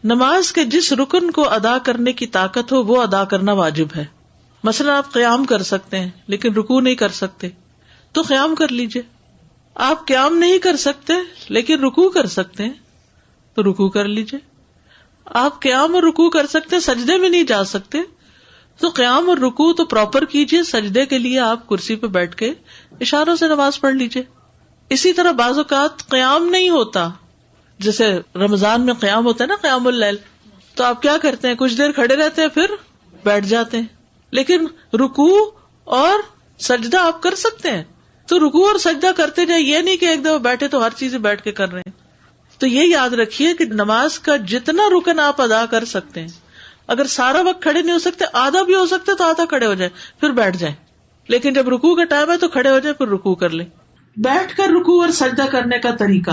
نماز کے جس رکن کو ادا کرنے کی طاقت ہو وہ ادا کرنا واجب ہے. مثلا آپ قیام کر سکتے ہیں لیکن رکوع نہیں کر سکتے تو قیام کر لیجئے. آپ قیام نہیں کر سکتے لیکن رکوع کر سکتے ہیں تو رکوع کر لیجئے. آپ قیام اور رکوع کر سکتے ہیں, سجدے میں نہیں جا سکتے تو قیام اور رکوع تو پراپر کیجئے. سجدے کے لیے آپ کرسی پہ بیٹھ کے اشاروں سے نماز پڑھ لیجئے. اسی طرح بعض اوقات قیام نہیں ہوتا, جیسے رمضان میں قیام ہوتا ہے نا, قیام اللیل, تو آپ کیا کرتے ہیں, کچھ دیر کھڑے رہتے ہیں پھر بیٹھ جاتے ہیں. لیکن رکوع اور سجدہ آپ کر سکتے ہیں تو رکوع اور سجدہ کرتے جائیں, یہ نہیں کہ ایک دفعہ بیٹھے تو ہر چیز بیٹھ کے کر رہے ہیں. تو یہ یاد رکھیے کہ نماز کا جتنا رکن آپ ادا کر سکتے ہیں, اگر سارا وقت کھڑے نہیں ہو سکتے, آدھا بھی ہو سکتا ہے تو آدھا کھڑے ہو جائیں پھر بیٹھ جائیں. لیکن جب رکوع کا ٹائم ہے تو کھڑے ہو جائیں پھر رکوع کر لیں. بیٹھ کر رکوع اور سجدہ کرنے کا طریقہ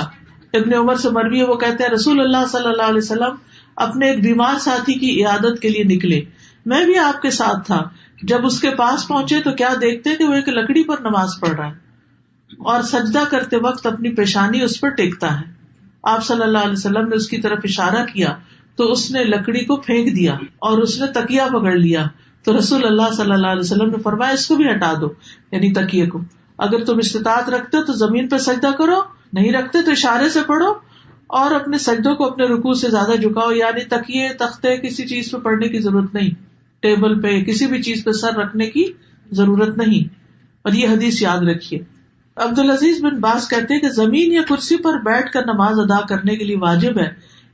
ابن عمر سے مروی ہے, وہ کہتے ہیں رسول اللہ صلی اللہ علیہ وسلم اپنے ایک بیمار ساتھی کی عیادت کے لیے نکلے, میں بھی آپ کے ساتھ تھا. جب اس کے پاس پہنچے تو کیا دیکھتے کہ وہ ایک لکڑی پر نماز پڑھ رہا ہے اور سجدہ کرتے وقت اپنی پیشانی اس پر ٹیکتا ہے. آپ صلی اللہ علیہ وسلم نے اس کی طرف اشارہ کیا تو اس نے لکڑی کو پھینک دیا اور اس نے تکیہ پکڑ لیا. تو رسول اللہ صلی اللہ علیہ وسلم نے فرمایا اس کو بھی ہٹا دو, یعنی تکیے کو. اگر تم استطاعت رکھتے تو زمین پہ سجدہ کرو, نہیں رکھتے تو اشارے سے پڑھو اور اپنے سجدوں کو اپنے رکوع سے زیادہ جھکاؤ. یعنی تکیے, تختے, کسی چیز پہ پڑھنے کی ضرورت نہیں, ٹیبل پہ کسی بھی چیز پہ سر رکھنے کی ضرورت نہیں. اور یہ حدیث یاد رکھیے. عبدالعزیز بن باز کہتے ہیں کہ زمین یا کرسی پر بیٹھ کر نماز ادا کرنے کے لیے واجب ہے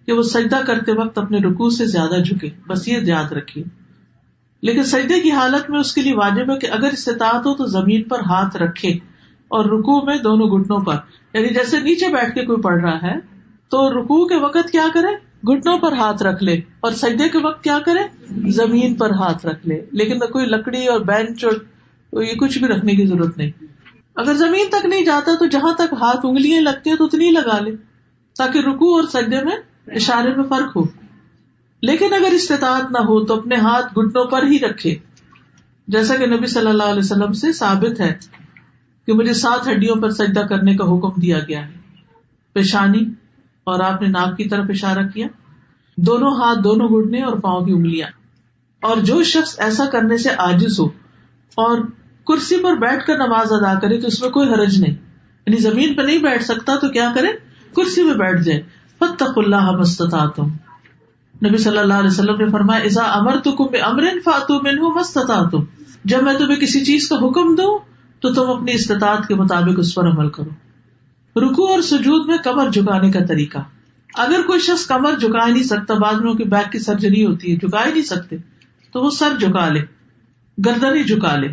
کہ وہ سجدہ کرتے وقت اپنے رکوع سے زیادہ جھکے, بس یہ یاد رکھیے. لیکن سجدے کی حالت میں اس کے لیے واجب ہے کہ اگر استطاعت ہو تو زمین پر ہاتھ رکھے اور رکوع میں دونوں گھٹنوں پر, یعنی جیسے نیچے بیٹھ کے کوئی پڑھ رہا ہے تو رکوع کے وقت کیا کرے, گھٹنوں پر ہاتھ رکھ لے, اور سجدے کے وقت کیا کرے, زمین پر ہاتھ رکھ لے. لیکن کوئی لکڑی اور بینچ اور یہ کچھ بھی رکھنے کی ضرورت نہیں. اگر زمین تک نہیں جاتا تو جہاں تک ہاتھ انگلیاں لگتی ہیں تو اتنی لگا لے تاکہ رکوع اور سجدے میں اشارے میں فرق ہو. لیکن اگر استطاعت نہ ہو تو اپنے ہاتھ گھٹنوں پر ہی رکھے, جیسا کہ نبی صلی اللہ علیہ وسلم سے ثابت ہے کہ مجھے 7 ہڈیوں پر سجدہ کرنے کا حکم دیا گیا ہے. پیشانی, اور آپ نے ناک کی طرف اشارہ کیا, دونوں ہاتھ, دونوں گھٹنے اور پاؤں کی انگلیاں. اور جو شخص ایسا کرنے سے عاجز ہو اور کرسی پر بیٹھ کر نماز ادا کرے تو اس میں کوئی حرج نہیں. یعنی زمین پہ نہیں بیٹھ سکتا تو کیا کرے, کرسی میں بیٹھ جائے. فاتقوا اللہ ما استطعتم, نبی صلی اللہ علیہ وسلم نے فرمایا اذا امرتکم بامر فاتوا منہ ما استطعتم, جب میں تمہیں کسی چیز کا حکم دوں تو تم اپنی استطاعت کے مطابق اس پر عمل کرو. رکوع اور سجود میں کمر جھکانے کا طریقہ. اگر کوئی شخص کمر جھکا ہی نہیں سکتا, بعض لوگوں کی بیک کی سرجری ہوتی ہے, جھکا ہی نہیں سکتے, تو وہ سر جھکا لے, گردن ہی جھکا لے.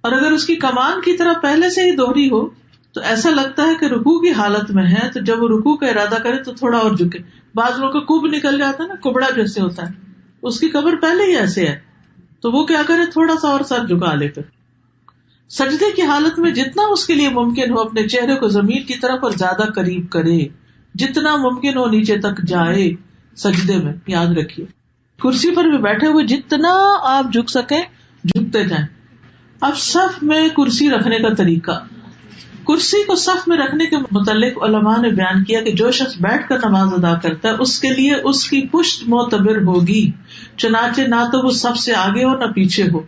اور اگر اس کی کمان کی طرح پہلے سے ہی دوہری ہو تو ایسا لگتا ہے کہ رکوع کی حالت میں ہے, تو جب وہ رکوع کا ارادہ کرے تو تھوڑا اور جھکے. بعض لوگوں کا کب نکل جاتا ہے نا, کبڑا جیسے ہوتا ہے, اس کی کمر پہلے ہی ایسے ہے, تو وہ کیا کرے, تھوڑا سا اور سر جھکا لے. پھر سجدے کی حالت میں جتنا اس کے لیے ممکن ہو اپنے چہرے کو زمین کی طرف اور زیادہ قریب کرے, جتنا ممکن ہو نیچے تک جائے سجدے میں. یاد رکھیے کرسی پر بھی بیٹھے ہوئے جتنا آپ جھک سکیں جھکتے جائیں. اب صف میں کرسی رکھنے کا طریقہ. کرسی کو صف میں رکھنے کے متعلق علماء نے بیان کیا کہ جو شخص بیٹھ کر نماز ادا کرتا ہے اس کے لیے اس کی پشت معتبر ہوگی, چنانچہ نہ تو وہ صف سے آگے ہو نہ پیچھے ہو.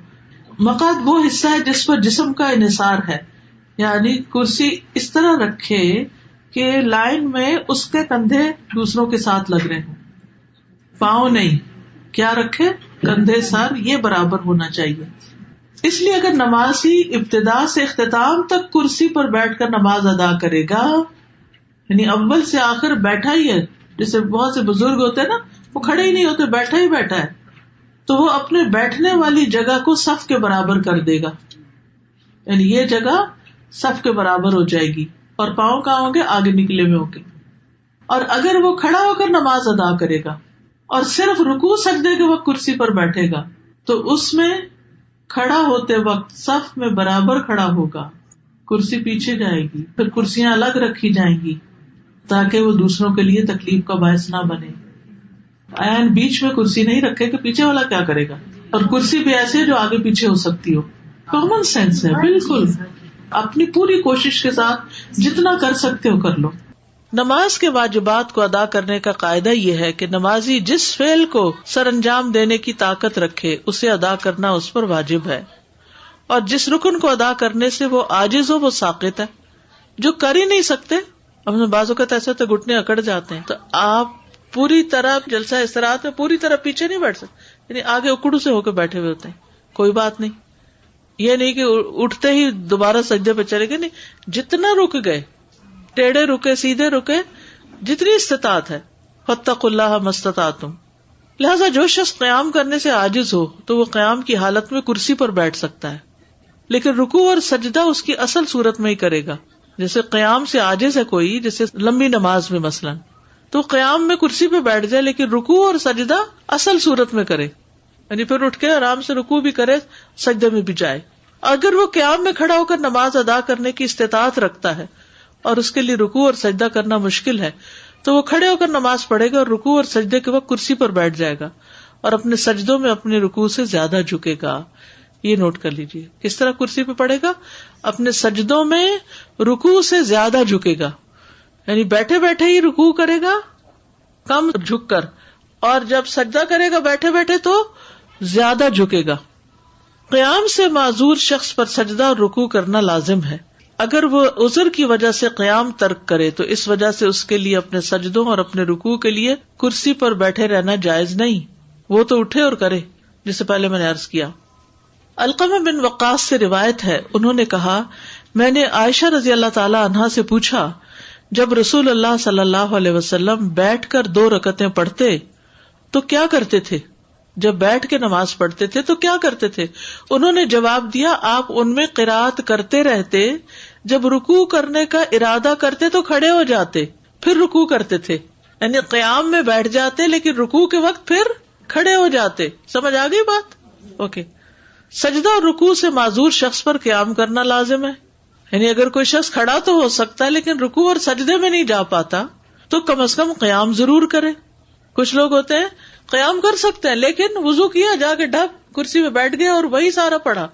مقعد وہ حصہ ہے جس پر جسم کا انحصار ہے, یعنی کرسی اس طرح رکھے کہ لائن میں اس کے کندھے دوسروں کے ساتھ لگ رہے ہوں, پاؤں نہیں, کیا رکھے, کندھے سر یہ برابر ہونا چاہیے. اس لیے اگر نمازی ابتدا سے اختتام تک کرسی پر بیٹھ کر نماز ادا کرے گا, یعنی اول سے آخر بیٹھا ہی ہے, جیسے بہت سے بزرگ ہوتے ہیں نا, وہ کھڑے ہی نہیں ہوتے, بیٹھا ہی بیٹھا ہے, تو وہ اپنے بیٹھنے والی جگہ کو صف کے برابر کر دے گا, یعنی یہ جگہ صف کے برابر ہو جائے گی, اور پاؤں کہاں ہوں گے, آگے نکلے ہوئے ہوں گے. اور اگر وہ کھڑا ہو کر نماز ادا کرے گا اور صرف رکوع سجدے کے وقت کرسی پر بیٹھے گا تو اس میں کھڑا ہوتے وقت صف میں برابر کھڑا ہوگا, کرسی پیچھے جائے گی, پھر کرسیاں الگ رکھی جائیں گی تاکہ وہ دوسروں کے لیے تکلیف کا باعث نہ بنے. عین بیچ میں کرسی نہیں رکھے کہ پیچھے والا کیا کرے گا, اور کرسی بھی ایسے جو آگے پیچھے ہو سکتی ہو. کامن سینس ہے بالکل. اپنی پوری کوشش کے ساتھ جتنا کر سکتے ہو کر لو. نماز کے واجبات کو ادا کرنے کا قاعدہ یہ ہے کہ نمازی جس فعل کو سر انجام دینے کی طاقت رکھے اسے ادا کرنا اس پر واجب ہے، اور جس رکن کو ادا کرنے سے وہ عاجز ہو وہ ساقط ہے۔ جو کر ہی نہیں سکتے، ہم بعض اوقات ایسے تو گھٹنے اکڑ جاتے ہیں، تو آپ پوری طرح جلسہ استراحت میں پوری طرح پیچھے نہیں بیٹھ سکتے، یعنی آگے اکڑو سے ہو کے بیٹھے ہوئے ہوتے ہیں، کوئی بات نہیں، یہ نہیں کہ اٹھتے ہی دوبارہ سجدے پہ چلے گئے، نہیں، جتنا رک گئے، ٹیڑھے رکے، سیدھے رکے، جتنی استطاعت ہے، فاتقوا اللہ ما استطعتم۔ لہذا جو شخص قیام کرنے سے عاجز ہو تو وہ قیام کی حالت میں کرسی پر بیٹھ سکتا ہے، لیکن رکوع اور سجدہ اس کی اصل صورت میں ہی کرے گا۔ جیسے قیام سے عاجز ہے کوئی، جیسے لمبی نماز میں مثلاً، تو قیام میں کرسی پہ بیٹھ جائے، لیکن رکوع اور سجدہ اصل صورت میں کرے، یعنی پھر اٹھ کے آرام سے رکوع بھی کرے، سجدے میں بھی جائے۔ اگر وہ قیام میں کھڑا ہو کر نماز ادا کرنے کی استطاعت رکھتا ہے اور اس کے لیے رکوع اور سجدہ کرنا مشکل ہے، تو وہ کھڑے ہو کر نماز پڑھے گا اور رکوع اور سجدے کے وقت کرسی پر بیٹھ جائے گا اور اپنے سجدوں میں اپنے رکوع سے زیادہ جھکے گا۔ یہ نوٹ کر لیجیے، کس طرح کرسی پہ پڑھے گا؟ اپنے سجدوں میں رکوع سے زیادہ جھکے گا، یعنی بیٹھے بیٹھے ہی رکوع کرے گا کم جھک کر، اور جب سجدہ کرے گا بیٹھے بیٹھے تو زیادہ جھکے گا۔ قیام سے معذور شخص پر سجدہ اور رکوع کرنا لازم ہے۔ اگر وہ عذر کی وجہ سے قیام ترک کرے تو اس وجہ سے اس کے لیے اپنے سجدوں اور اپنے رکوع کے لیے کرسی پر بیٹھے رہنا جائز نہیں، وہ تو اٹھے اور کرے، جسے پہلے میں نے عرض کیا۔ علقمہ بن وقاص سے روایت ہے، انہوں نے کہا، میں نے عائشہ رضی اللہ تعالی عنہا سے پوچھا، جب رسول اللہ صلی اللہ علیہ وسلم بیٹھ کر 2 رکعتیں پڑھتے تو کیا کرتے تھے؟ جب بیٹھ کے نماز پڑھتے تھے تو کیا کرتے تھے؟ انہوں نے جواب دیا، آپ ان میں قرات کرتے رہتے، جب رکوع کرنے کا ارادہ کرتے تو کھڑے ہو جاتے، پھر رکوع کرتے تھے، یعنی قیام میں بیٹھ جاتے لیکن رکوع کے وقت پھر کھڑے ہو جاتے۔ سمجھ آ گئی بات؟ اوکے۔ سجدہ اور رکوع سے معذور شخص پر قیام کرنا لازم ہے، یعنی اگر کوئی شخص کھڑا تو ہو سکتا ہے لیکن رکوع اور سجدے میں نہیں جا پاتا تو کم از کم قیام ضرور کرے۔ کچھ لوگ ہوتے ہیں قیام کر سکتے ہیں لیکن وضو کیا، جا کے ڈھک کرسی پہ بیٹھ گئے اور وہی سارا پڑھا۔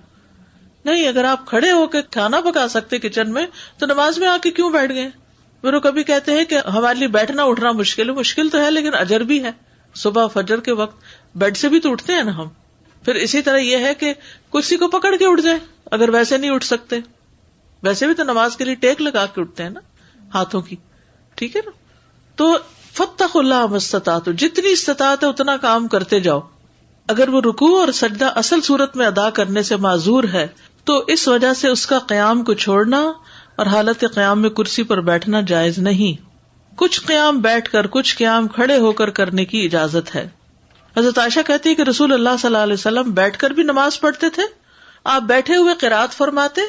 نہیں، اگر آپ کھڑے ہو کے کھانا پکا سکتے کچن میں تو نماز میں آ کے کیوں بیٹھ گئے؟ پھر وہ کبھی کہتے ہیں کہ ہمارے لیے بیٹھنا اٹھنا مشکل ہے، مشکل تو ہے لیکن اجر بھی ہے۔ صبح فجر کے وقت بیڈ سے بھی تو اٹھتے ہیں نا ہم۔ پھر اسی طرح یہ ہے کہ کرسی کو پکڑ کے اٹھ جائے اگر ویسے نہیں اٹھ سکتے، ویسے بھی تو نماز کے لیے ٹیک لگا کے اٹھتے ہیں نا ہاتھوں کی، ٹھیک ہے نا؟ تو فاتقوا اللہ ما استطعتم، جتنی استطاعت ہے اتنا کام کرتے جاؤ۔ اگر وہ رکوع اور سجدہ اصل صورت میں ادا کرنے سے معذور ہے تو اس وجہ سے اس کا قیام کو چھوڑنا اور حالت قیام میں کرسی پر بیٹھنا جائز نہیں۔ کچھ قیام بیٹھ کر، کچھ قیام کھڑے ہو کر کرنے کی اجازت ہے۔ حضرت عائشہ کہتی ہے کہ رسول اللہ صلی اللہ علیہ وسلم بیٹھ کر بھی نماز پڑھتے تھے، آپ بیٹھے ہوئے قرات فرماتے،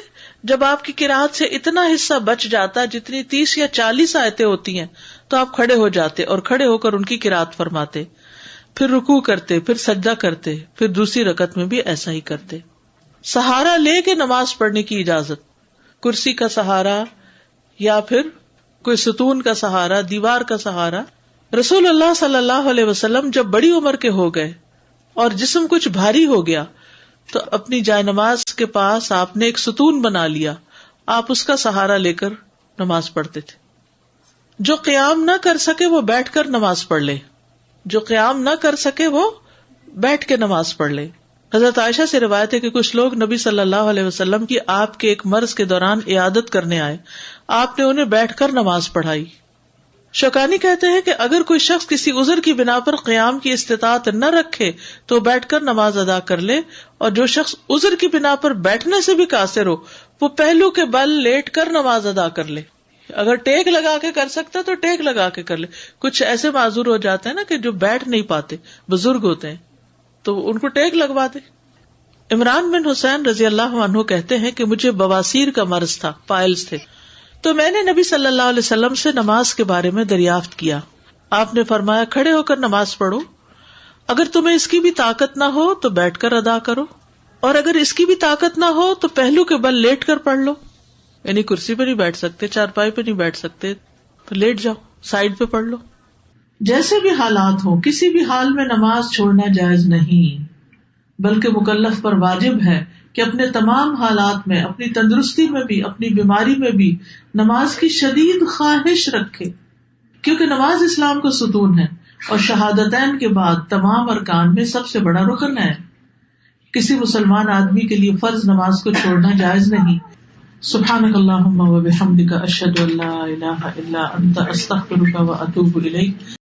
جب آپ کی قرات سے اتنا حصہ بچ جاتا جتنی 30 یا 40 آیتیں ہوتی ہیں تو آپ کھڑے ہو جاتے اور کھڑے ہو کر ان کی قرات فرماتے، پھر رکوع کرتے، پھر سجدہ کرتے، پھر دوسری رکعت میں بھی ایسا ہی کرتے۔ سہارا لے کے نماز پڑھنے کی اجازت، کرسی کا سہارا یا پھر کوئی ستون کا سہارا، دیوار کا سہارا۔ رسول اللہ صلی اللہ علیہ وسلم جب بڑی عمر کے ہو گئے اور جسم کچھ بھاری ہو گیا تو اپنی جائے نماز کے پاس آپ نے ایک ستون بنا لیا، آپ اس کا سہارا لے کر نماز پڑھتے تھے۔ جو قیام نہ کر سکے وہ بیٹھ کر نماز پڑھ لے، جو قیام نہ کر سکے وہ بیٹھ کے نماز پڑھ لے۔ حضرت عائشہ سے روایت ہے کہ کچھ لوگ نبی صلی اللہ علیہ وسلم کی آپ کے ایک مرض کے دوران عیادت کرنے آئے، آپ نے انہیں بیٹھ کر نماز پڑھائی۔ شوکانی کہتے ہیں کہ اگر کوئی شخص کسی عذر کی بنا پر قیام کی استطاعت نہ رکھے تو بیٹھ کر نماز ادا کر لے، اور جو شخص عذر کی بنا پر بیٹھنے سے بھی قاصر ہو وہ پہلو کے بل لیٹ کر نماز ادا کر لے۔ اگر ٹیک لگا کے کر سکتا تو ٹیک لگا کے کر لے۔ کچھ ایسے معذور ہو جاتے ہیں نا کہ جو بیٹھ نہیں پاتے، بزرگ ہوتے ہیں، تو ان کو ٹیک لگوا دے۔ عمران بن حسین رضی اللہ عنہ کہتے ہیں کہ مجھے بواسیر کا مرض تھا، پائلز تھے، تو میں نے نبی صلی اللہ علیہ وسلم سے نماز کے بارے میں دریافت کیا۔ آپ نے فرمایا، کھڑے ہو کر نماز پڑھو، اگر تمہیں اس کی بھی طاقت نہ ہو تو بیٹھ کر ادا کرو، اور اگر اس کی بھی طاقت نہ ہو تو پہلو کے بل لیٹ کر پڑھ لو، یعنی کرسی پہ نہیں بیٹھ سکتے، چارپائی پہ نہیں بیٹھ سکتے تو لیٹ جاؤ، سائڈ پہ پڑھ لو۔ جیسے بھی حالات ہوں کسی بھی حال میں نماز چھوڑنا جائز نہیں، بلکہ مکلف پر واجب ہے کہ اپنے تمام حالات میں، اپنی تندرستی میں بھی، اپنی بیماری میں بھی نماز کی شدید خواہش رکھے۔ کیونکہ نماز اسلام کا ستون ہے اور شہادتین کے بعد تمام ارکان میں سب سے بڑا رکن ہے. کسی مسلمان آدمی کے لیے فرض نماز کو چھوڑنا جائز نہیں. سبحانک اللہم و بحمدک اشہد ان لا الہ الا انت استغفرک و اتوب الیک.